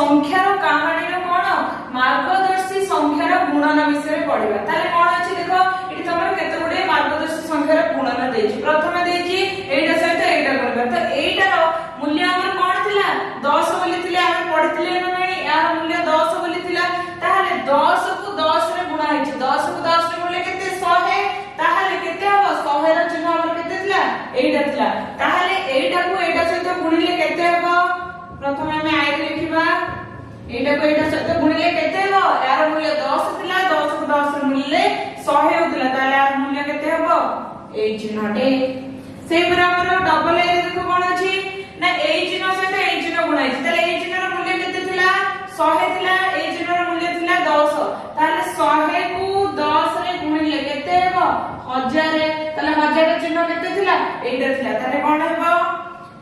संख्यार कहानी कोन मार्गदर्शी संख्यार गुणन विषय पढिबा ताले कोन अछि देखो एठी तमर केते गुडे मार्गदर्शी संख्यार गुणन देछि प्रथमे देछि एटा सहित एटा करबा तो एटार मूल्य हमर कोन थिला 10 बोली थिले हम पढिथिले न नाही यार मूल्य 10 बोली थिला ताहाले 10 को 10 रे गुणा हैछि 10 को 10 रे मूल्य केते 100 ताहाले केते हबो 100 र चिन्ह हमर केते थिला एटा थिला ताहाले एटा को एटा सहित गुणिले केते हबो प्रथमे हम आइ लिखिबा एटा को एटा सहित गुणिले केते हबो यार मूल्य 10 थिला 10 को 10 रे मूल्य 100 होतिला ताहाले यार मूल्य केते हबो ए चिन्हटे से पर हमर डबल ए देखो कोन अछि ना ए चिन्ह सहित ए चिन्ह गुणा अछि ताले ए चिन्हर मूल्य केते थिला 100 थिला ए चिन्हर मूल्य थिला 10 ताले 100 को 10 रे गुणिले केते हबो 1000 ताले 1000 चिन्ह केते थिला एटा थिला ताले कोन हेबो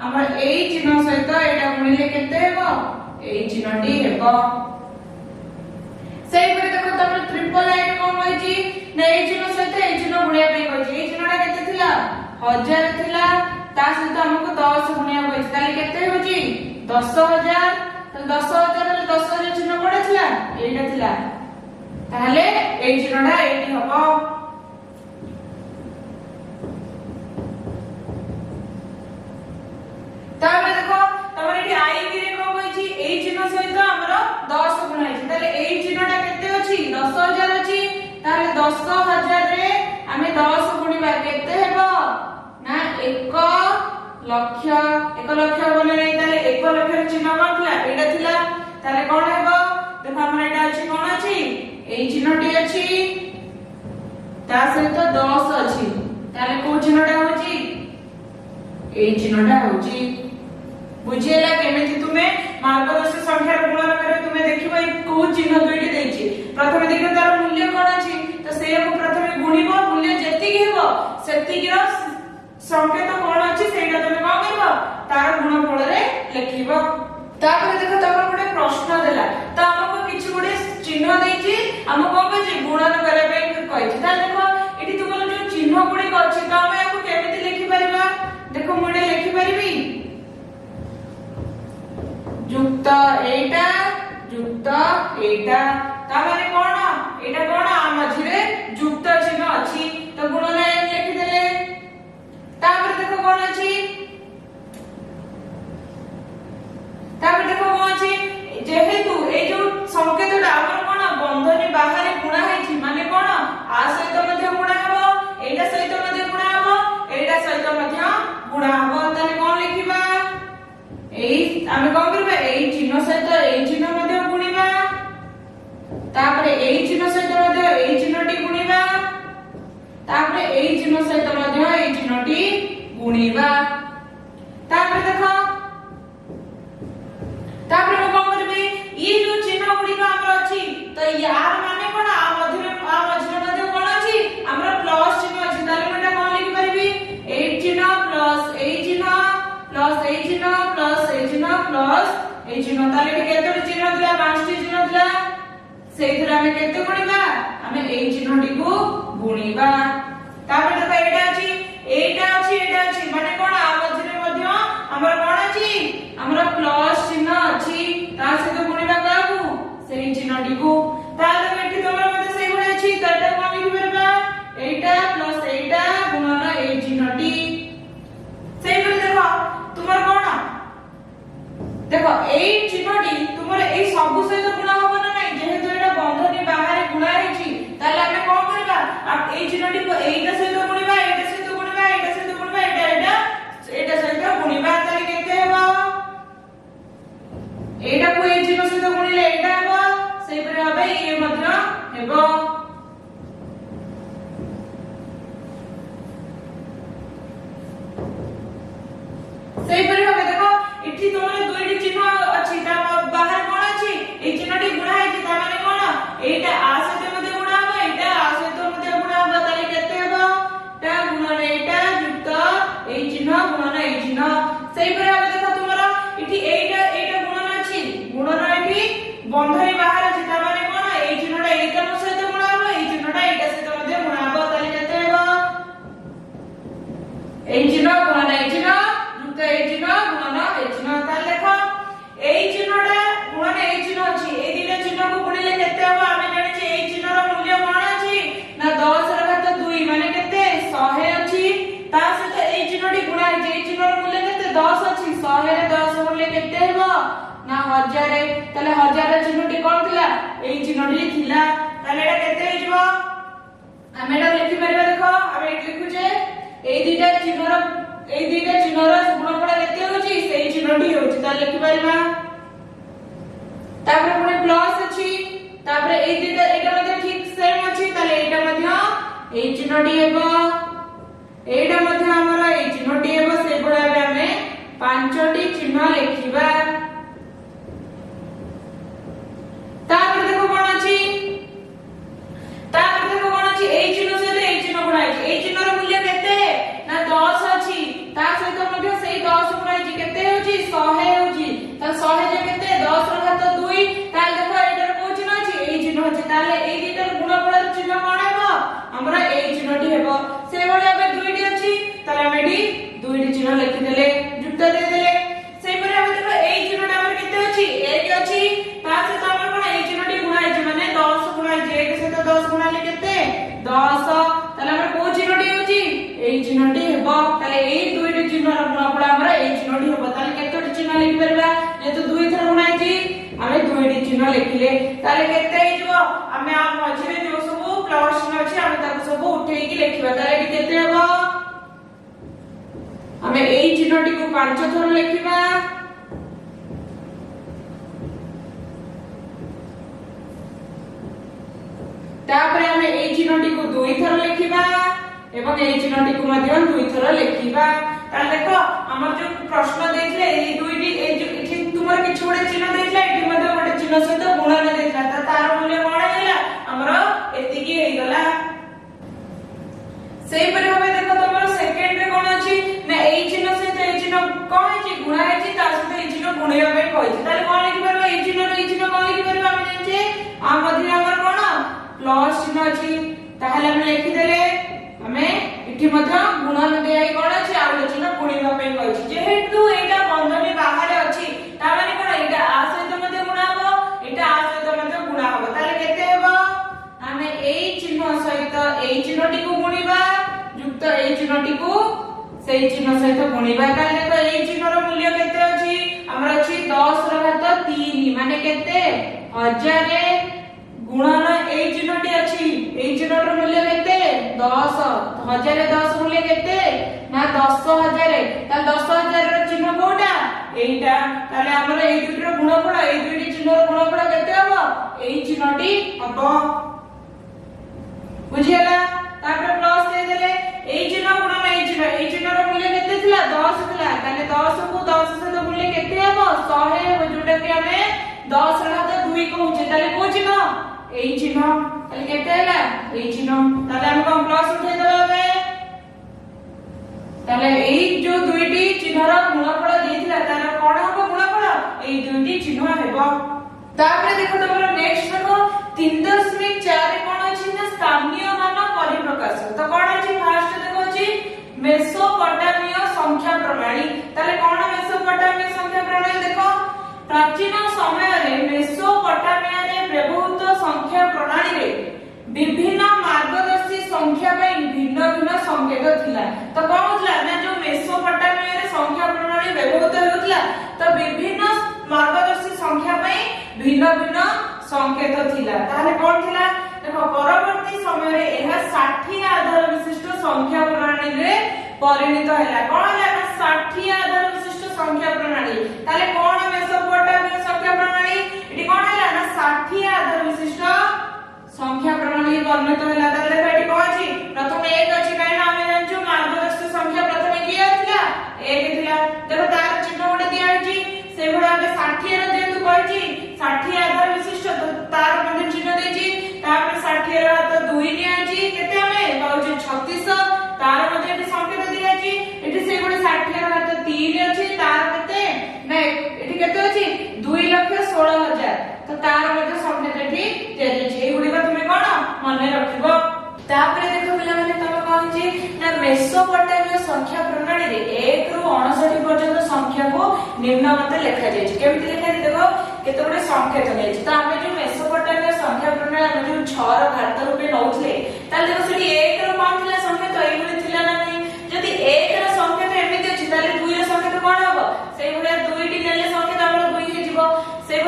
हमर ए चिन्ह सहित एटा गुणिले केते हेबो ए चिन्हटी हेबो सेही परे देखो तमर ट्रिपल आइट कोन होइची ना ए चिन्ह सहित ए चिन्ह गुणिया पे होइची ए चिन्हटा केते थिला 1000 थिला ता सहित हमको 10 गुणिया होइची ताले केते होइची 10000 तो 10000 रे 10000 चिन्ह कोडा थिला एटा थिला ताले ए चिन्हटा एटी हबो तापर देखो तमर एटी आई बी रे को होइची ए चिन्ह सहित हमरो 10 गुणा होइची ताले ए चिन्हटा केते अछि 10000 अछि ताले 10000 रे हमें 10 गुणिबा केते हेबो ना 1 लक्ष बोले नहीं ताले 1 लक्ष रे चिन्ह कोन थिला एटा थिला ताले कोन हेबो देखो हमर एटा अछि कोन अछि ए चिन्हटी अछि ता सहित 10 अछि ताले को चिन्हटा होछि ए चिन्हटा होछि बुझिएला केमिति तुमे मार्गदर्शी संख्या गुणन करे तुमे देखिबो को चिन्ह दुइटी देछि प्रथमे देखिबो तार मूल्य कोन अछि तो से को प्रथमे गुणिबो मूल्य जेति हेबो सेति गिरो संकेत कोन अछि सेटा तुमे कोन करबो तार गुणफल रे लिखिबो तापर देखो तमर गुडे प्रश्न देला त हमको किछि गुडे चिन्ह देछि हम कोन कहै गुणन करे पे कहै ता देखो एठी तुमर जो चिन्ह गुडी अछि त हम याको केमिति लिखि परिबा देखो मुडे लिखि परिबी युक्त एटा ता माने कोन एटा कोन आ मझिरे युक्त चिन्ह अछि तो गुणन लिखि देले तापर देखो कोन अछि तापर देखो कोन अछि जेहेतु ए जो संकेतटा हमर कोन बंधनी बाहर गुणा हैछि माने कोन आ सहित मध्ये गुणा हबो एटा सहित मध्ये गुणा हबो एटा सहित मध्ये गुणा हबो ताले कोन लिखिबा एई आमे कोन करबा एई चिन्ह सहित एई चिन्ह मध्ये गुणिबा तापर एई चिन्ह सहित मध्ये एई चिन्हटी गुणिबा तापर एई चिन्ह सहित मध्ये एई चिन्हटी गुणिबा तापर देखो तापर हम कोन करबे ई जो चिन्ह गुडी का हमर अछि तो यार माने कोन आ मध्यरे कोन अछि हमर प्लस चिन्ह अछि ताले मटा कोन लिखि परबी ए चिन्ह प्लस ए चिन्ह प्लस ए चिन्ह प्लस ए चिन्ह प्लस ए चिन्ह ताले केते चिन्ह दिला पांचटी चिन्ह दिला सेइथरा हम केते गुणिबा हम ए चिन्हटी को गुणिबा तापर देखो एटा अछि माने कोन आ मध्यरे हमर कोन अछि हमर प्लस चिन्ह अछि ता से गुणिबा काबू सेई चिन्हटी को ताले मेठी तमर मते सेई गुण अछि तटा कोन लिखि परबा एटा प्लस एटा गुणन ए चिन्हटी सेई पर देखो तुमर कोन देखो ए चिन्हटी तुमर ए सब सहित गुणा होबो ना नै जेहेतु एटा बंधनी बाहर गुणा हैछि ताले हम कोन करबा आ ए चिन्हटी को एटा सहित गुणिबा एटा सहित गुणिबा एटा सहित गुणिबा एटा सहित गुणिबा ताले केते हेबो एटा को ए चिन्ह सहित गुणिले एटा हेबो सेही परे भाबे ए मध्य हेबो सेही परे भाबे देखो इठी तोमरे दुईटी चिन्ह अछि ता बाहर कोन अछि ए चिन्हटी गुणा हैछि ता माने कोन एटा आ सहित मध्ये गुणा हबो एटा आ सहित मध्ये गुणा हबो ताले केते हेबो ता गुणन एटा युक्त ए चिन्ह गुणन ए चिन्ह सेही परे भाबे देखो तुमरा इठी एटा गुणन अछि गुणन एठी बंधनी बाहर अछि ता माने कोन ए चिन्हटा एटा सहित मूल्य केते हेबो ना 1000 ताले 1000 चिन्हटी कोन थिला एई चिन्हटी थिला ताले एटा केते हे जिवो आमे एटा लिखि परबा देखो आमे एटा लिखु जे एई दुईटा चिन्हर गुणफल केते होची सेई चिन्हटी होची ताले लिखि परबा तापर पुणे प्लस अछि तापर एई दुईटा एटा मध्ये ठीक सेम अछि ताले एटा मध्ये एई चिन्हटी हेबो एटा मध्ये हमर एई चिन्हटी हेबो से भळे आमे पांचटी चिन्ह लिखिबा तापर देखो कोन अछि तापर देखो कोन अछि एई चिन्ह से एई चिन्ह गुणा अछि एई चिन्हर मूल्य केते ना 10 अछि ता सहित मध्ये सेई 10 गुणा अछि केते होछि 100 होछि ता 100 जे केते 10 ର घात 2 ताल देखो एटार को चिन्ह अछि एई चिन्ह अछि ताले एई दुईटार गुणफलर चिन्ह कोन हेबो हमरा एई चिन्हटी हेबो से भळे आबे दुईटी अछि ताले हम एठी दुईटी चिन्ह लिखि देले युक्त दे देले सेई परे हम देखो एई चिन्हटा हमर केते अछि 1 अछि ता सहित हमर कोन एई चिन्हटी गुणा अछि माने 10 गुणा 1 सहित 10 गुणा ले केते 10 ताले हमर को चिन्हटी होछि एई चिन्हटी हेबो ताले एई दुईटी चिन्हर गुणफल हमरा एई चिन्हटी हेबो ताले केतोटी चिन्ह लिखि परबा जेतु दुई थर गुणा अछि आमे दुईटी चिन्ह लिखिले ताले केते हे जबो आमे आ मझिरे जो सब प्लस चिन्ह अछि आमे ताको सब उठेई कि लिखिबा ताले एटी केते हेबो आमे एई चिन्हटी को 5 थर लिखिबा तापर आमे एई चिन्हटी को 2 थर लिखिबा एवं एई चिन्हटी को मध्य 2 थर लिखिबा ताले देखो हमर जो प्रश्न देथिले एई दुईटी एई जो एठी तुमर किछ गोटे चिन्ह देथिला एठी मध्य गोटे चिन्ह सहित गुणन देथिला त तार मूल्य कोन हैला हमर एतिकी हेई गला सेई परे हबे देखो तमर सेकंड रे कोन अछि ना एई चिन्ह सहित एई चिन्ह कोन अछि गुणा अछि ता सहित एई चिन्ह गुणिया बे कहछि ताले कोन लिखि परबा एई चिन्ह कोन लिखि परबा हम जानछे आ मध्य हमर कोन प्लस चिन्ह अछि ताहाले हम लिखि देले हमें इठी मध्य गुणन देई कोन अछि आ चिन्ह गुणिया बे कहछि जेहेतु एटा बंधनी बाहर अछि ता माने कोन एटा आ सहित मध्य गुणा हबो एटा आ सहित मध्य गुणा हबो ताले केते हेबो हमें एई चिन्ह सहित एई चिन्हटी को गुणिबा युक्त एई चिन्हटी को सेई चिन्ह सहित गुणिबा ताले देखो एई चिन्हर मूल्य केते अछि हमरा अछि 10 ର घात 3 माने केते 1000 गुणन एई चिन्हटी अछि एई चिन्हर मूल्य केते 10 1000 10 मूल्य केते ना 10000 ताले 10000 ର चिन्ह कोटा एईटा ताले हमर एई दुईटर गुणफल एई दुईटी चिन्हर गुणफल केते हबो एई चिन्हटी हबो बुझियला तापर प्लस दे देले एई चिन्ह गुणन एई चिन्हर मूल्य केते थिला 10 थिला ताले 10 को 10 सहित मूल्य केते हबो 100 हेबो जोटा कि हमें 10 ର घात 2 कहउचे ताले को चिन्ह एई चिन्ह ताले केते हैला एई चिन्ह ताले हम कोन प्लस उठै देबे ताले एई जो दुईटी चिन्हर गुणफल देथिला तार कोन हबो गुणफल एई दुईटी चिन्ह हेबो तापर देखो तमरो नेक्स्ट देखो 3.4 कोन अछि ना स्थानीय मान परिप्रकाश तो कोन अछि फर्स्ट देखो अछि मेसोपोटामिय संख्या प्रणाली ताले कोन मेसोपोटामिय संख्या प्रणाली देखो प्राचीन समय रे मेसोपोटामिया रे व्यवहृत संख्या प्रणाली रे विभिन्न मार्गदर्शी संख्या पई भिन्न भिन्न संकेत थिला तो कोन होतला ना जो मेसोपोटामिया रे संख्या प्रणाली व्यवहृत होतला तो विभिन्न मार्गदर्शी संख्या पई भिन्न भिन्न संकेत थिला ताले कोन थिला देखो परवर्ती समय रे एहा 60 आधार विशिष्ट संख्या प्रणाली रे परिणत हैला कोन हैला 60 आधार विशिष्ट संख्या प्रणाली ताले कोन मेसोपोटामिया संख्या प्रणाली एटी कोन हैला ना 60 आधार विशिष्ट संख्या प्रणाली परिणत हैला ताले एटी कोन अछि प्रथम 1 अछि काहे ना हम जानछु मार्गदर्शी संख्या प्रथम की थिला 1 थिला देखो तार चिन्ह गोटे दिया अछि से भला हम 60 रो जेतु कहछि 60 आधार विशिष्ट तो तार मध्ये चिन्ह देछि तापर 60 रो तो 2 दिया अछि केते हमें पाउछि 36 तार मध्ये एटी संकेत दिया अछि एटी से गोटे 60 रो तो 3 अछि तार केते ना एटी केते अछि 2,16,000 तो तार मध्ये संकेत एटी देछि एई गुडी तुमे कोन मने रखिबो तापर देखो पिला माने तमे कहछि ना मेसोपोटामिया संख्या प्रणाली रे 1 ରୁ 59 पर्यंत संख्या को निम्न मते लिखा जाय छै केमिति लिखा जाय देखो केते गुडे संकेत नै छै त हमें जो मेसोपोटामिया संख्या प्रणाली हम जो 6 रो घात रूपे नौथले ताले देखो सेठी 1 रो कोन थिला संकेत एई गुडी थिला ना जदी 1 रो संकेत एमिति अछि ताले 2 रो संकेत कोन हबो सेई गुडे 2 टी नेले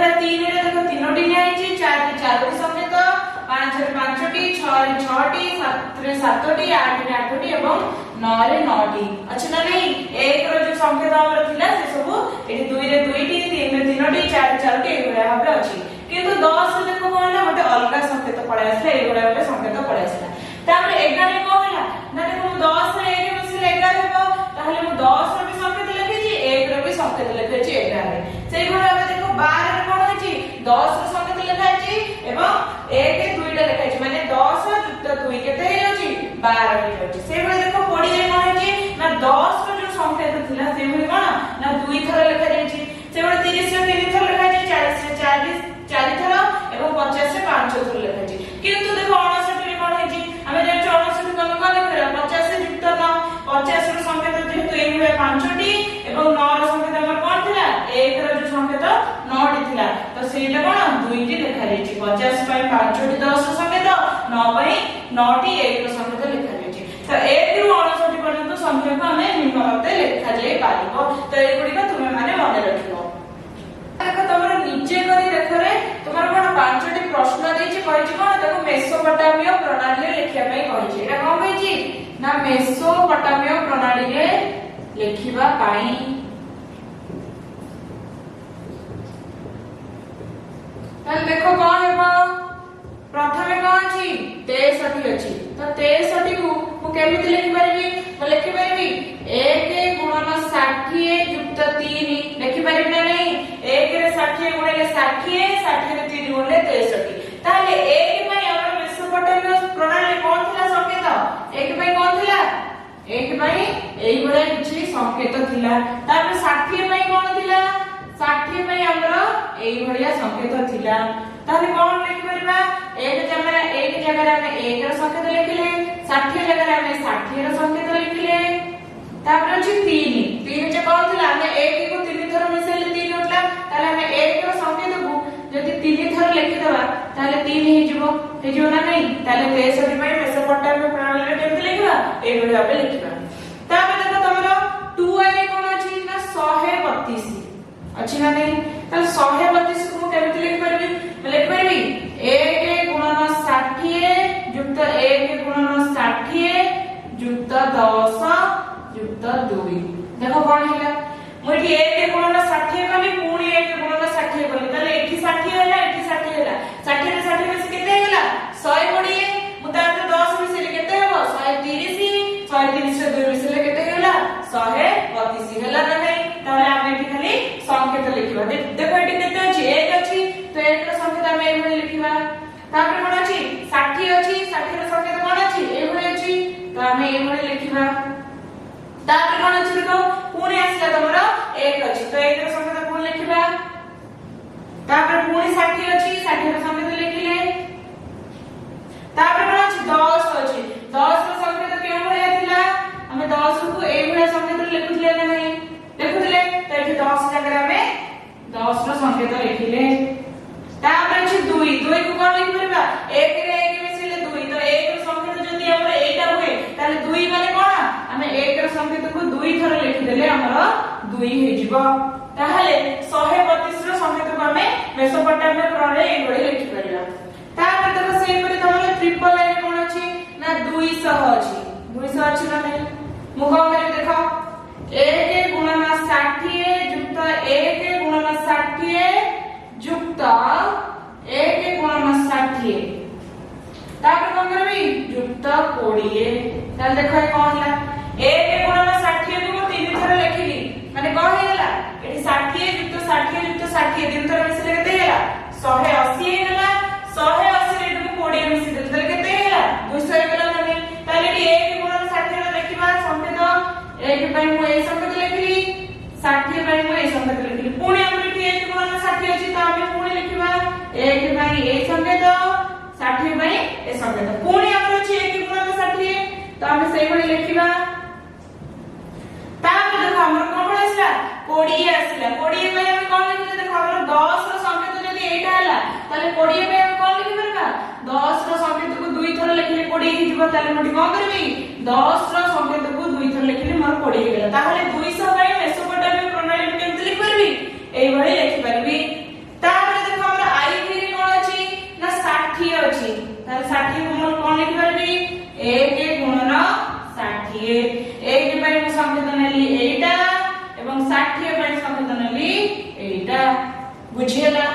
ହେଲା 3 ରେ ଦେଖ ତିନୋଟି ନିଆଯାଇଛି, 4 ରେ ଚାରୋଟି ସଂକେତ, 5 ରେ ପାଞ୍ଚଟି, 6 ରେ 6ଟି, 7 ରେ 7ଟି, 8 ରେ 8ଟି ଏବଂ 9 ରେ 9ଟି ଅଛି ନା नहीं। 1 ର जो संकेत हमर थिला से सब एठी 2 रे 2टी, 3 रे 3टी, 4 रे 4टी एई भलिया भाबे अछि। किंतु 10 रे देखो कोन होला गोटे अलगा संकेत पळै आसला, एई भलिया गोटे संकेत पळै आसला। तापर 11 रे कोन होला ना देखो 10 रे 1 मिसिले 11 हेबो, ताहले मु 10 रो भी संकेत लिखिछि, 1 रो भी संकेत लिखिछि 11 रे। सेई भलिया भाबे देखो 12 रे कोन होछि 10 रो संकेत लिखाछि एवं 1 2टा लिखाछि, माने 10 + 2 केते हे अछि 12 हे अछि। सेई भलिया देखो 20 रे कोन होछि ना 10 रो जो संकेत थिला सेई भलिया कोन ना 2 थर लिखा जायछि, सेई भलिया 30 रे 3 थर लिखा जायछि, 40 रे 4 थर एवं 50 रे 5 थर लिखा जायछि। किंतु देखो 59 रे कोन होछि हमें जे 59 को हम कोन लिखला 50 से युक्त 9, 50 रो संकेत जेहेतु एई भलिया 5टी एवं 9 रो संकेत हमर कोन थिला 1 रो जो संकेत 9टी थिला, तो सेटा कोन 2टी लिखा जायछि। 50 पई 5टी 10 रो संकेत, 9 पई 9टी 1 रो संकेत लिखा जायछि। तो 1 ରୁ 59 पर्यंत संख्या को हमें निम्नलिखित लिखा जाय पारिबो। तो ए गुडी को तुमे माने मन रखिबो। देखो तमरो नीचे करी रेखरे तमरो कोन 5टी प्रश्न देछि, कहिछि कोन देखो मेसोपोटामिय प्रणाली लिखिया पई कहिछि। एटा कोन कहिछि ना मेसोपोटामिय प्रणाली रे लिखिबा पई। तन देखो कोन हेबो प्रथमे कोन अछि 63 अछि, तो 63 को मु केमिति लिखि परबी, तो लिखि परबी 1 × 60 + 3 लिखि परबी ना नहीं। 1 रे 60 गुणिले 60, 60 रे 3 गुणिले 63। ताले 1 पई हमर मेसोपोटामिय प्रणाली कोन थिला संकेत, 1 पई कोन थिला 1 पई एई भले किछि संकेत थिला। तापर 60 पई कोन थिला 60 पई हमर एई भलिया संकेत थिला। ताले कोन लिखि परबा 1 जगह रे हम 1 रो संकेत लिखिले, 60 जगह रे हम 60 रो संकेत लिखिले। तापर अछि 3 जे कोन थिला हम 1 को 3 थर मिसेले 3 उठला, ताले हम 1 रो संकेत को जदि 3 थर लिखि देबा ताले 3 हे जिवो ना नहीं। ताले 63 पई मेसोपोटामिय प्रणाली रे केमति लिखबा ए भली भाबे लिखबा। तापर देखो तमरो 2 ए कोन अछि ना 132 अछि ना नहीं। ताले 132 को मु केमति लिखि परबी, लिखि परबी 1 × 60 युक्त 1 × 60 युक्त 10 युक्त 2। देखो कोन हैला मोठी 1 × 60 कली पुणी 1 × 60 कली, ताले एठी 60 हैला एठी 60 हैला, 60 रे 60 मिस केते हैला 120। मु ताते 10 मिसले केते हेबो 130, 130 रे 2 मिसले केते हैला 132 हैला ना नहीं। ताले हम एठी खाली संकेत लिखिबा। देखो एठी केते अछि 1 अछि, तो 1 रो संकेत हम एई भली लिखिबा। तापर कोन अछि 60 अछि, 60 रो संकेत कोन अछि एई भली अछि, तो हम एई भली लिखिबा। तापर कोन अछि देखो पुणी आसला तमरो 1 अछि, तो 1 रो संकेत पुणी लिखिबा। तापर पुणी 60 अछि, 60 रो संकेत लिखिले। तापर कोन अछि 10 अछि, 10 रो संकेत केउ भलिया थिला हम 10 को एई भली संकेत लिखुथिले ना नहीं, लिखुथिले। तो एठी 10 जगह हमें 10 रो संकेत लिखिले। तापर अछि 2 को कोन लिखि परबा 1 रे 1 मिसिले 2, तो 1 रो संकेत जदि हमर एटा होय ताले 2 माने कोन हमें 1 रो संकेत को 2 थर लिखि देले हमर 2 हे जिवो। ताहले 132 रो संकेत को हमें मेसोपोटामिय प्रणाली ए भली लिखि परबा। तापर देखो सेई परि तमले ट्रिपल ए कोन अछि ना 200 अछि, 200 अछि ना नहीं। मु कोन करि देखो 1 × 60 युक्त 1 × 60 युक्त 1 × 60, तापर कोन करबी युक्त 20। ताल देखो ए कोन होला 1 × 60 को 3 थर लिखिली, माने कोन हेला एठी 60 युक्त 60 युक्त 60 3 थर मिसले केते हेला 180 हेला। 180 रे 20 मिसले ताले केते हेला 200 हेला माने। ताले एठी 1 × 60 रो लिखिबा संकेत 1 पई मु ए संकेत लिखिली, 60 पई मु ए संकेत लिखिली। पुणी हमर एठी 1 × 60 अछि, तो हम पुणी लिखिबा 1 पई ए संकेत, 60 पई ए संकेत। पुणी हमर अछि 1 × 60, तो हम सेई भली लिखिबा। तापर देखो हमर कोन पड़िसला 20 आसिला, 20 पई हम कोन लिखिले देखो हमर 10 रो संकेत जदि एटा हला ताले 20 पई हम कोन लिखि परबा 10 रो संकेत को 2 थर लिखिले 20 हि जिवो। ताले मोटी कोन करबी 10 रो संकेत को 2 थर लिखिले मोर 20 गेला। ताहले 200 पई मेसोपोटामिय प्रणाली केमति लिखि परबी एई भली लिखि परबी। तापर 60 को कौन लिखि परबी 1 गुणन 60 1 ପାଇଁ ମୁଁ ସଂକେତ ନେଲି ଏଇଟା ଏବଂ 60 ପାଇଁ ସଂକେତ ନେଲି ଏଇଟା ବୁଝିହେଲା।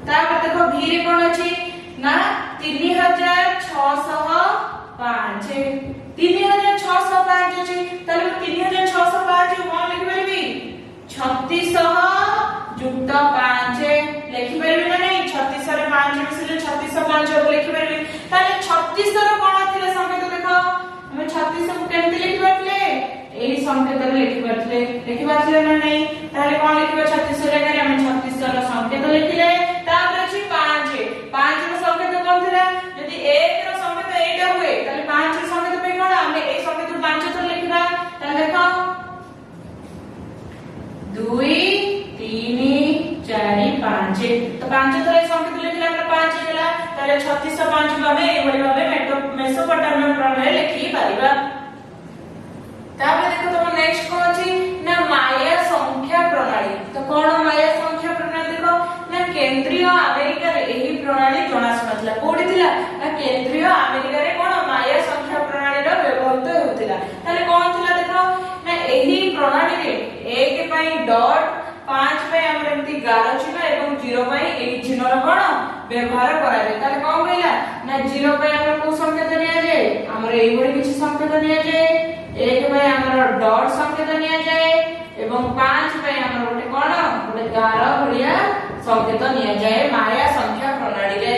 ତାପରେ ଦେଖ v ରେ କଣ ଅଛି ନା 3605 3605 ଅଛି ତାହେଲେ 3605 କଣ लिखि परबी 3600 ଯୁକ୍ତ 5 लिखि परबी ना नहीं 36 रे 5 मिसिले 3605 को लिखि परबी ताले 36 रो कोन थिले संकेत देखो हम 36 को केमति लिखि परले एही संकेत रे लिखि परले ना नहीं ताले कोन लिखिबो 36 रे करे हम 36 रो संकेत लिखिले तापर अछि 5 रो संकेत कोन थिला यदि 1 रो संकेत एटा हुए ताले 5 रो संकेत पे कोन हम ए संकेत 5 तो लिखिबा ताले देखो 2 3 4 5 तो 5 थरे संकेत लिखले हमरा 5 हेला ताले 3605 को हमें एवडी भाबे मेसोपोटामियन प्रणाली लिखि परिबा। तापर देखो तुम नेक्स्ट को अछि ना माया संख्या प्रणाली तो कोन माया संख्या प्रणाली देखो ना केंद्रीय अमेरिका रे एही प्रणाली जणा सुनतला कोडी थिला ना केंद्रीय अमेरिका रे कोन माया संख्या प्रणाली रो व्यवहार होतिला ताले कोन थिला देखो ना एही प्रणाली रे 1 पई डॉट 5 पे हमर एमती गारो चिन्ह एवं 0 पे एई चिन्ह रो कोन व्यवहार करा जाय ताले कोन कहला ना 0 पे हमर को संकेत निया जाय हमर एई बडी किछि संकेत निया जाय 1 पे हमर डॉट संकेत निया जाय एवं 5 पे हमर गोटे कोन गोटे गारो भलिया संकेत निया जाय माया संख्या प्रणाली रे।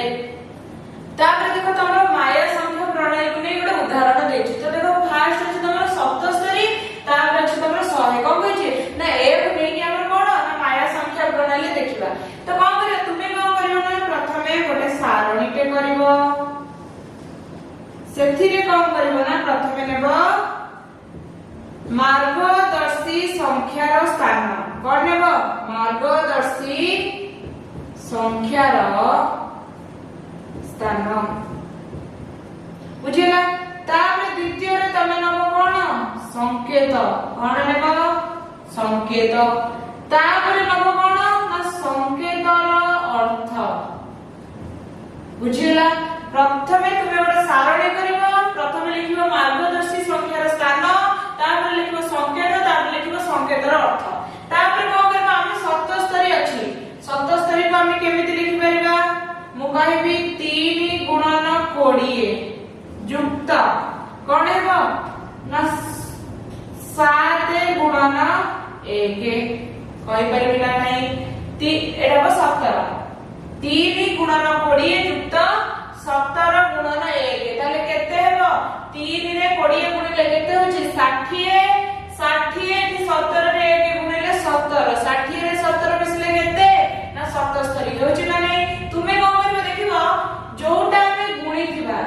तापर देखो तमरो माया संख्या प्रणाली को नै गोटे उदाहरण देछि तो देखो फर्स्ट अछि तमरो 77 तापर अछि तमरो 100 कोन कहै छै ना ए को नै कि हमर कोन ना माया संख्या प्रणाली देखिबा तो कोन करियो तुमे कोन करियो ना प्रथमे गोटे सारणी टे करिवो सेथिरे कोन करिवो ना प्रथमे नेबो मार्गदर्शी संख्यार स्थान कोन नेबो मार्गदर्शी संख्यार स्थान बुझिला। तापर द्वितीय रे तमे नबो कोन संकेत कोन नेबो संकेत तापर नबो कोन ना संकेतर अर्थ बुझिला। प्रथमे तुमे गोटे सारणी करिवो प्रथमे लिखिबो मार्गदर्शी संख्यार स्थान तापर लिखिबो संकेत तापर लिखिबो संकेतर अर्थ तापर कोन करबा हम 77 अछि 77 को हम केमिति लिखि परिबा मु कहबी 3 गुणन 20 युक्त कोन हेबो ना 7 गुणन 1 कहि परिबी ना नहीं एटा बस 17 3 गुणन 20 युक्त 17 गुणन 1 ताले केते हेबो 3 रे 20 गुणिले केते होची 60 60 की 17 रे 1 गुणिले 17 60 रे 17 मिसले केते ना 77 होची ना नहीं तुमे कोन करबो देखिबो जोटा हमें गुणी थिबा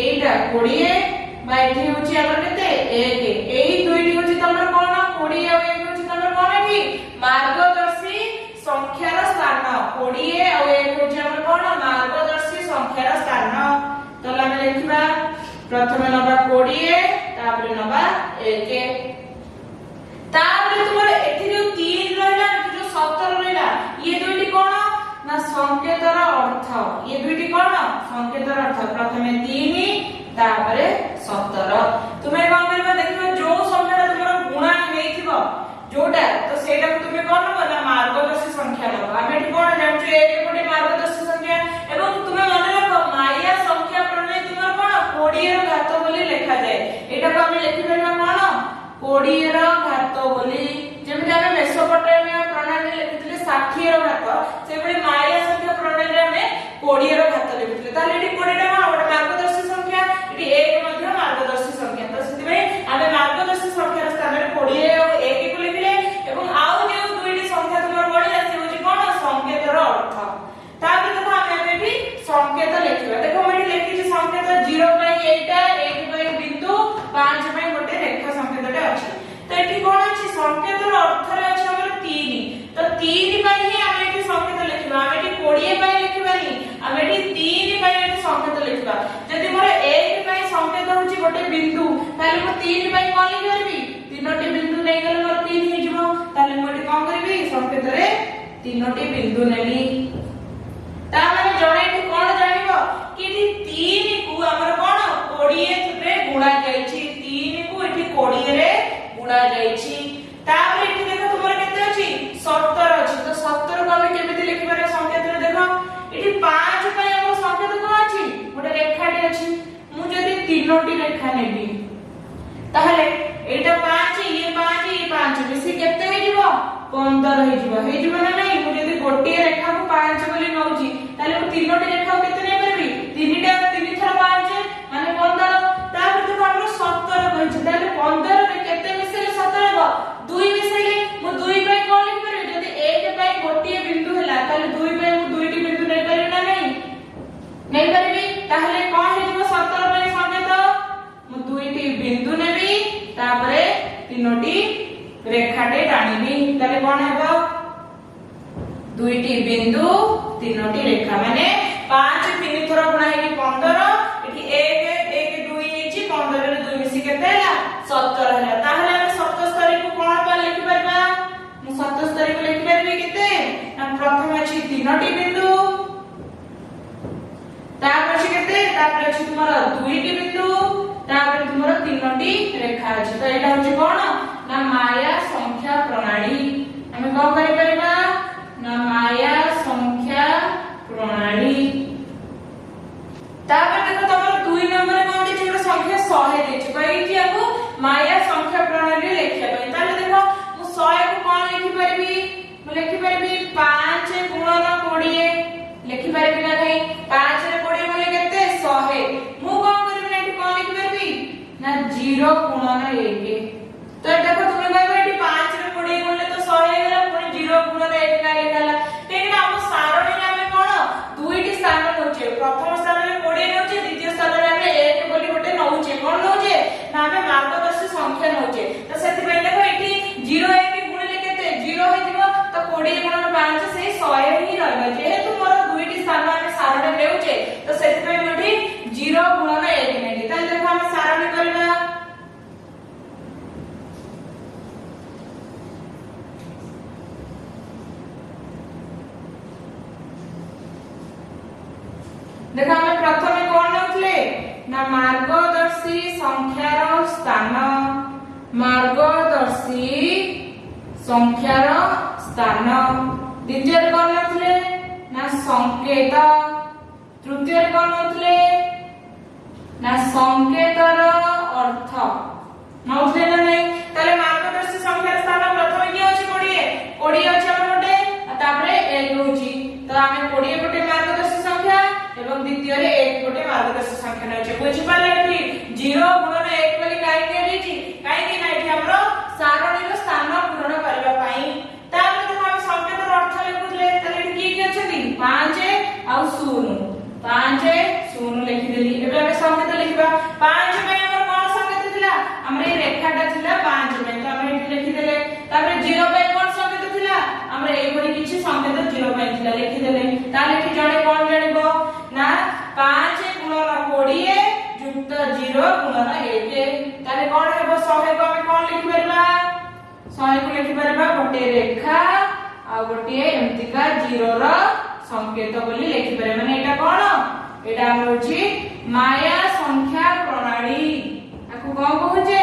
एटा 20 बाय एठी होची हमर केते 1 एई दुईटी होची तमर कोन 20 आ 1 होची तमर कोन एठी मार्गदर्शी संख्यार स्थान 20 आ 1 होची हमर कोन मार्गदर्शी संख्यार स्थान तो हम लिखिबा प्रथमे नबा 20 तापर नबा 1 तापर तुमर एठी जो 3 रहला जो 17 रहला ये दुईटी कोन ना संकेतर अर्थ ये दुईटी कोन संकेतर अर्थ प्रथमे 3 तापर 17 तुमे कोन करबा देखिबो जो संख्याटा तुमर गुणा हेइथिबो जोटा तो सेटा को तुमे कोन ना मार्गदर्शी संख्या लो हम एठी कोन जानछु एक कोटी मार्गदर्शी संख्या एवं तुमे मन रखो माया संख्या प्रणाली तुमर कोन 20 रो घात बोली लिखा जाय एटा को हम लिखि परबा कोन 20 रो घात बोली जेमि हम मेसोपोटामिया प्रणाली लिखितले 60 रो घात सेबडी माया संख्या प्रणाली रे हम 20 रो घात लिखितले ताले एठी 20 टा कोन ओटा मार्गदर्शी संख्या एठी 1 मध्ये मार्गदर्शी संख्या तो सेति हम मार्गदर्शी संख्यार स्थान रे 20 और 1 को लिखिले एवं आउ जे दुईटी संख्या तुमर बढिला से होची कोन संकेतर अर्थ तापर देखो हम एठी संकेत लिखिबा देखो हम एठी लिखि जे संकेत 0 बाय 8 1 बाय बिंदु 5 बाय गोटे रेखा संकेतटे अछि तो एठी कोन अछि संकेतर अर्थ रे अछि हमर 3 तो 3 बाय ही हम एठी संकेत लिखिबा हम एठी 20 बाय लिखिबानी हम एठी 3 बाय एठी संकेत लिखिबा जदि मोर 1 बाय संकेत होची गोटे बिंदु ताले मो 3 बाय कोन लिखि करबी तीनोटी बिंदु नै गेले मोर 3 हे जिवो ताले मो एठी कोन करबी संकेत रे तीनोटी बिंदु नेली ता माने जणे एठी कोन जानिबो कि एठी 3 को ଯାଇଛି। ତାପରେ ଏଠି ଦେଖ ତୁମର କେତେ ଅଛି 17 ଅଛି। ତ 17 କୁ ଆମେ କେମିତି ଲେଖି ପାରିବା ସଂକେତରେ ଦେଖ ଏଠି 5 ପାଇଁ ଆମର ସଂକେତ କଣ ଅଛି ଗୋଟେ ରେଖାଟି ଅଛି। ମୁଁ ଯଦି ତିନୋଟି ରେଖା ନେବି ତାହେଲେ ଏଇଟା 5 ଇଏ 5 ମିଶି କେତେ ହେଇଯିବ 15 ହେଇଯିବ ନା ନାହିଁ। ମୁଁ ଯଦି ଗୋଟିଏ ରେଖାକୁ 5 ବୋଲି ନଉଛି ତାହେଲେ ମୁଁ ତିନୋଟି ରେଖାକୁ କେତେ ନେଇ ପାରିବି 3 ଥର 5 ମାନେ 15। ତାପରେ ଦେଖ ଆମର 17 କହିଛି ତାହେଲେ 15 ରେ କେତେ ମିଶେଇଲେ 17 ହେବ 2 ମିଶେଇଲେ। ମୁଁ 2 ପାଇଁ କଣ ଲେଖି ପାରିବି ଯଦି 1 ପାଇଁ ଗୋଟିଏ ବିନ୍ଦୁ ହେଲା ତାହେଲେ 2 ପାଇଁ ମୁଁ ଦୁଇଟି ବିନ୍ଦୁ ନେଇ ପାରିବି ନା ନାହିଁ ନେଇ ପାରିବି। ତାହେଲେ କଣ ହେଇଯିବ 17 ପାଇଁ ସଂକେତ ମୁଁ ଦୁଇଟି ବିନ୍ଦୁ ନେବି ତାପରେ ତିନୋଟି ରେଖାଟେ ଟାଣିବି। ତାହେଲେ କଣ ହେବ ଦୁଇଟି ବିନ୍ଦୁ ତିନୋଟି ରେଖା ମାନେ 5 3 ଥର ଗୁଣା ହେଇକି 15 ଏଠି 1 1 2 ହେଇଛି 15 ରେ 2 ମିଶି କେତେ ହେଲା 17 ହେଲା। ତାହେଲେ ଆମେ 77 କୁ କଣ ପାଇଁ ଲେଖି ପାରିବା ମୁଁ 77 କୁ ଲେଖି ପାରିବି କେତେ ନା ପ୍ରଥମେ ଅଛି ତିନୋଟି ବିନ୍ଦୁ ତାପରେ ଅଛି କେତେ ତାପରେ ଅଛି ତୁମର ଦୁଇଟି ବିନ୍ଦୁ ତାପରେ ତୁମର ତିନୋଟି ରେଖା ଅଛି। ତ ଏଇଟା ହଉଛି କଣ ନା ମାୟା ସଂଖ୍ୟା ପ୍ରଣାଳୀ। ଆମେ କଣ କରି ପାରିବା ନା ମାୟା ସଂଖ୍ୟା ପ୍ରଣାଳୀ। ତାପରେ ଦେଖ ତମର 2 ନମ୍ବରରେ କଣ ଦେଇଛି ଗୋଟେ ସଂଖ୍ୟା 100 ଦେଇଛି କହିଛି ଆମକୁ ମାୟା ସଂଖ୍ୟା ପ୍ରଣାଳୀ ଲେଖିବା ପାଇଁ। ତାହେଲେ ଦେଖ ମୁଁ 100 କୁ କଣ ଲେଖି ପାରିବି ମୁଁ ଲେଖି ପାରିବି 5 ଗୁଣନ 20 ଲେଖି ପାରିବି ନା ନାହିଁ 5 ରେ 20 ବୋଲି କେତେ 100। ମୁଁ କଣ କରିବି ନା ଏଠି କଣ ଲେଖି ପାରିବି ନା 0 ଗୁଣନ 1। ତ ଦେଖ ତୁମେ କହିବ ଏଠି 5 ରେ 20 ଗୁଣିଲେ ତ 100 ହେଇଗଲା ପୁଣି 0 ଗୁଣନ 1 କାଇଁ ଲେଖାଲା କାହିଁକି ଆମ ସାରଣୀରେ ଆମେ କଣ ଦୁଇଟି ସ୍ଥାନ ନଉଛେ ପ୍ରଥମ ସ୍ଥାନରେ 20 ନଉଛେ ଦ୍ୱିତୀୟ ସ୍ଥାନରେ ଆମେ 1 ବୋଲି ଗୋଟେ ନଉଛେ କଣ ନଉଛେ ନା ଆମେ ମାର୍ଗଦର୍ଶୀ ସଂଖ୍ୟା ନଉଛେ। ତ ସେଥିପାଇଁ ଦେଖ ଏଠି 0 1 ଗୁଣିଲେ କେତେ 0 ହେଇଯିବ ତ 20 ଗୁଣନ 5 ସେଇ 100 ହିଁ ରହିବ। ଯେହେତୁ ମୋର ଦୁଇଟି ସ୍ଥାନ ଆମେ ସାରଣୀ ନେଉଛେ ତ ସେଥିପାଇଁ ମୁଁ ଏଠି 0 ଗୁଣନ 1 ନେଲି। ତାହେଲେ ଦେଖ ଆମେ ସାରଣୀ କରିବା देखो हम प्रथम कौन नउथले ना मार्गदर्शी संख्यार स्थान मार्गदर्शी संख्यार स्थान द्वितीय कौन नउथले ना संकेत तृतीय कौन नउथले ना संकेतर अर्थ नउथले ना नहीं। ताले मार्गदर्शी संख्यार स्थान प्रथम की अछि 20 अछि हमर गोटे तापरे 1 होची तो आमे 20 गोटे मार्गदर्शी संख्या एवं द्वितीय रे 1 गोटे मार्गदर्शी संख्या नै छै बुझि पाले एठी 0 गुणन 1 बोली काई के दैछि काई कि नै एठी हमरो सारणी रो स्थान पूर्ण करबा पई। तापर देखो हम संकेत रो अर्थ लिखुले तले एठी की अछथि 5 आ 0 लिखि देली। एबे हम संकेत लिखबा 5 में हमर कोन संकेत थिला हमर ए रेखाटा थिला 5 में तो हम एठी लिखि देले। तापर 0 पे कोन संकेत थिला हमर ए भली किछि संकेत 0 पे थिला लिखि देले। ताले एठी जणे कोन जणिबो ना 5 गुणन 20 युक्त 0 गुणन 1 ताले कोन हेबो 100 को हम कोन लिखि परबा 100 को लिखि परबा गोटे रेखा आ गोटे एमतिका 0 रो संकेत बोली लिखि परबा माने एटा कोन एटा हम होची माया संख्या प्रणाली आकु कोन कहूचे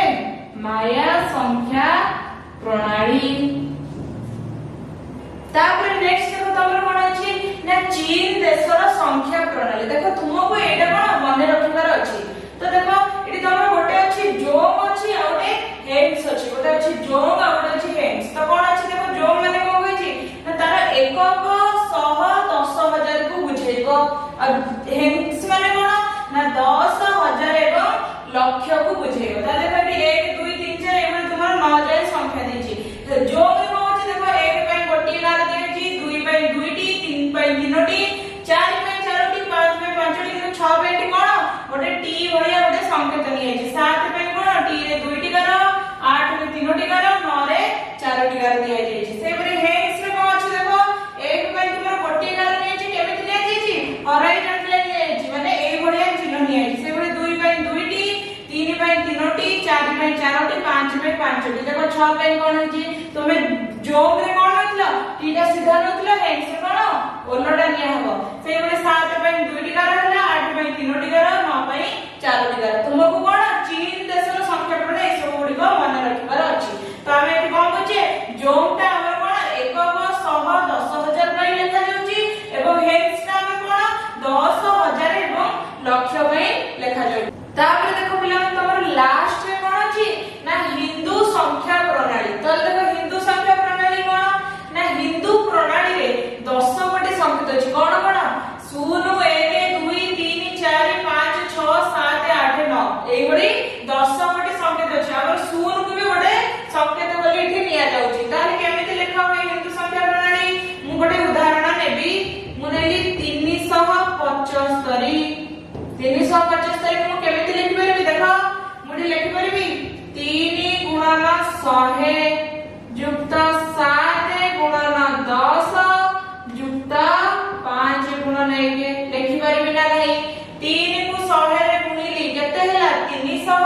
माया संख्या प्रणाली। तापर नेक्स्ट देखो तमर कोन अछि ना चीन देशर संख्या प्रणाली। देखो तुमको एटा कोन मने रखिबार अछि तो देखो एटी तमर गोटे अछि जोंग अछि आ गोटे हेन्स अछि गोटे अछि जोंग आ गोटे अछि हेन्स। तो कोन अछि देखो जोंग माने कोन कहै छी ना तार एकक सह 10000 को बुझेइबो आ हेन्स माने कोन ना 10000 एवं लक्ष को बुझेइबो। ता देखो एटी 1 2 3 4 एमन तुमर 9 जाय संख्या देछि तो जोंग रे कोन अछि देखो 1 पे गोटी गार देछि 2 पे 2टी 3 पे 3टी 4 पे 4टी 5 पे 5टी 6 पे टी कोन गोटे टी भलिया गोटे संकेत नि अछि 7 पे कोन टी रे 2टी गार 8 पे 3टी गार 9 रे 4टी गार दिया जायछि। से परे हेन्स रे कोन अछि देखो 1 पे तुमर गोटी गार नि अछि केमिति नि अछि हॉरिजॉन्टल नि अछि माने ए भलिया चिन्ह नि अछि। से परे 2 पे 2टी 3 पे 3टी 4 पे 4टी 5 पे 5टी देखो 6 पे कोन अछि तुमे जोग रे कोन नथिला टीटा सीधा नथिला हेन्स रे कोन ओलटा निया हबो। से परे 7 पे 2टी गार हला 8 पे 3टी गार 9 पे 4टी गार तुमको कोन चीन देशर संख्या प्रणाली ए सब गुडी को मन रखिबार अछि। तो तापर देखो पिला तमर लास्ट में कोन अछि ना हिंदू संख्या प्रणाली। तो देखो हिंदू संख्या प्रणाली कोन ना हिंदू प्रणाली रे 10 गोटी संख्या अछि कोन कोन 0 1 2 3 4 5 6 7 8 9 एई गोटी 10 गोटी संख्या अछि। अगर 0 को भी गोटे संख्या बोली इठी निया जाउछि ताले केमिति लिखा होय हिंदू संख्या प्रणाली। मु गोटे उदाहरण नेबी मु नेली 375 375 मु केमिति लिखि परबी देखो मुडी लिखि परबी 3 गुणन 100 युक्त 7 गुणन 10 युक्त 5 गुणन 1 लिखि परबी ना नहीं। 3 को 100 रे गुणिली केते होला 300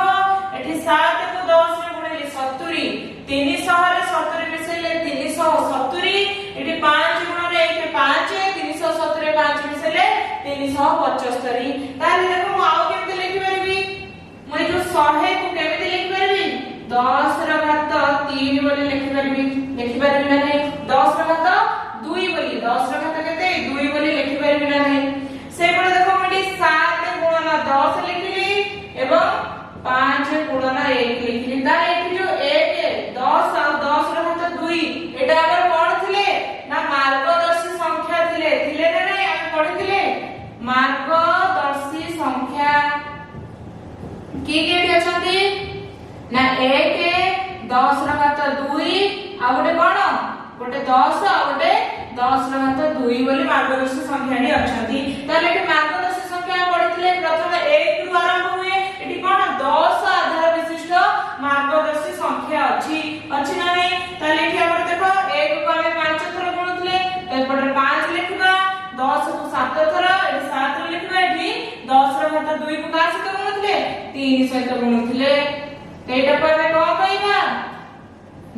एठी 7 को 10 रे गुणिली 70 300 रे 70 मिसेले 370 एठी 5 गुणन 1 5 370 रे 5 मिसेले 375। ताले देखो आउ केमिति लिखि परबी মই जो 100 को केमिति लिखि परबी 10 ର घात 3 बोली लिखि परबी ना नहीं 10 ର घात 2 बोली 10 ର घात केते 2 बोली लिखि परबी ना नहीं। से बडे देखो मडी 7 गुणन 10 लिखिली एवं 5 गुणन 1 लिखिली। ताले एठी जो 1 10 और 10 ର घात 2 एटा अगर कोन थिले ना मार्गदर्शी संख्या थिले ना नहीं हम पढिथिले मार्गदर्शी संख्या की केठी अछंती ना 1 10 ର घात 2 आ गोटे कोन गोटे 10 आ गोटे 10 ର घात 2 बोली मार्गदर्शी संख्या नी अछंती। ताले एठी मार्गदर्शी संख्या पढिथिले प्रथम 1 रु आरंभ हुए एठी कोन 10 आधार विशिष्ट मार्गदर्शी संख्या अछि ना नहीं। ताले एठी हमर देखो 1 को हम 5 थर गुणुथले एपटे 5 लिखबा 10 को 7 थर एठी 7 रे लिखबा एठी 10 ର घात 2 को का सहित गुणुथले 3 सहित गुणुथले। एटा पर में कोन कहबा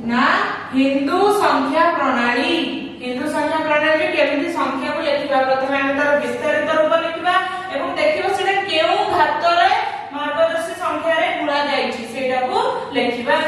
ना हिंदू संख्या प्रणाली। हिंदू संख्या प्रणाली केमिति संख्या को लिखिबा प्रथम हम तार विस्तारित रूप लिखिबा एवं देखिबा सेटा केउ घात रे मार्गदर्शी संख्या रे गुणा जाईछि सेटा को लिखिबा।